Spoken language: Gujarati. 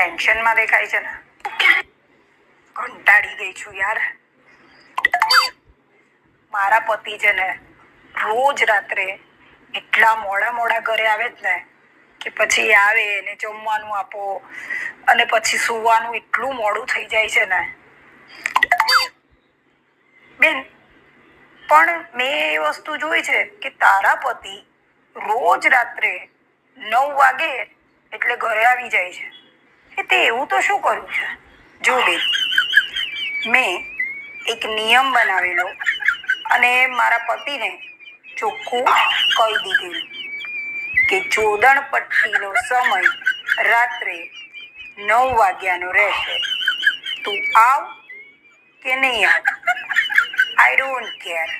ટેન્શનમાં દેખાય છે ને? કંટાળી ગઈ છું યાર. મારા પતિ છે ને રોજ રાત્રે એટલા મોડા મોડા ઘરે આવે જ ને કે પછી આવે ને જમવાનું આપો અને પછી સુવાનું એટલું મોડું થઈ જાય છે ને. બેન, પણ મેં એ વસ્તુ જોઈ છે કે તારા પતિ રોજ રાત્રે 9 વાગે એટલે ઘરે આવી જાય છે. તે એવું તો શું કર્યું છે? જો બેન, મેં એક નિયમ બનાવેલો અને મારા પતિને ચોખ્ખું કહી દીધેલું કે જોડણ પટ્ટીનો સમય રાત્રે 9 વાગ્યાનો રહેશે. તું આવ કે નહીં આવ, આઈ ડોન્ટ કેર.